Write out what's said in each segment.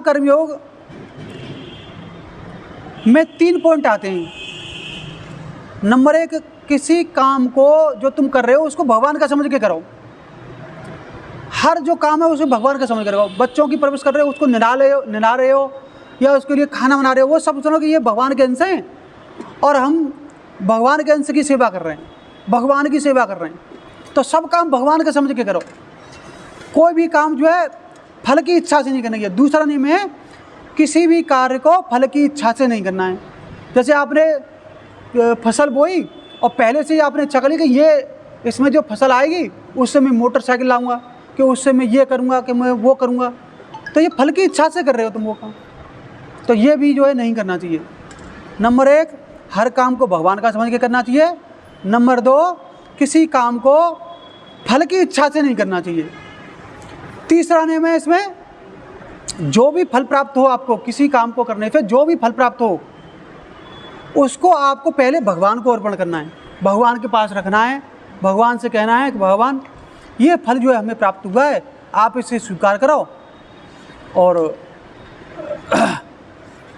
कर्मयोग में 3 पॉइंट आते हैं। नंबर 1, किसी काम को जो तुम कर रहे हो उसको भगवान का समझ के करो। हर जो काम है उसे भगवान का समझ के करो। बच्चों की परवरिश कर रहे हो, उसको निला रहे हो या उसके लिए खाना बना रहे हो, वो सब सुनो कि ये भगवान के अंश हैं और हम भगवान के अंश की सेवा कर रहे हैं, भगवान की सेवा कर रहे हैं। तो सब काम भगवान का समझ के करो। कोई भी काम जो है फल की इच्छा से नहीं करना है। दूसरा नियम है, किसी भी कार्य को फल की इच्छा से नहीं करना है। जैसे आपने फसल बोई और पहले से ही आपने इच्छा कर ली कि ये इसमें जो फसल आएगी उससे मैं मोटरसाइकिल लाऊंगा, कि उससे मैं ये करूंगा, कि मैं वो करूंगा, तो ये फल की इच्छा से कर रहे हो तुम वो काम। तो ये भी जो है नहीं करना चाहिए। नंबर 1, हर काम को भगवान का समझ के करना चाहिए। नंबर 2, किसी काम को फल की इच्छा से नहीं करना चाहिए। तीसरा नियम है इसमें, जो भी फल प्राप्त हो आपको किसी काम को करने से, जो भी फल प्राप्त हो उसको आपको पहले भगवान को अर्पण करना है, भगवान के पास रखना है, भगवान से कहना है कि भगवान ये फल जो है हमें प्राप्त हुआ है, आप इसे स्वीकार करो और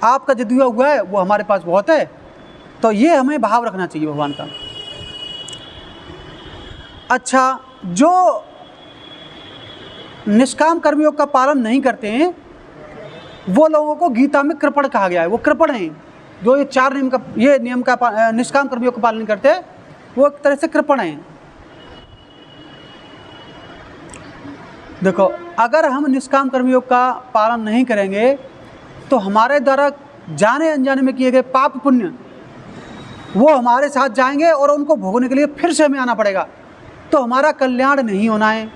आपका जो दिया हुआ है वो हमारे पास बहुत है। तो ये हमें भाव रखना चाहिए भगवान का। अच्छा, जो निष्काम कर्मयोग का पालन नहीं करते हैं वो लोगों को गीता में कृपण कहा गया है। वो कृपण हैं, जो ये 4 नियम का निष्काम कर्मयोग का पालन नहीं करते, वो एक तरह से कृपण हैं। देखो, अगर हम निष्काम कर्मयोग का पालन नहीं करेंगे तो हमारे द्वारा जाने अनजाने में किए गए पाप पुण्य वो हमारे साथ जाएंगे और उनको भोगने के लिए फिर से हमें आना पड़ेगा। तो हमारा कल्याण नहीं होना है,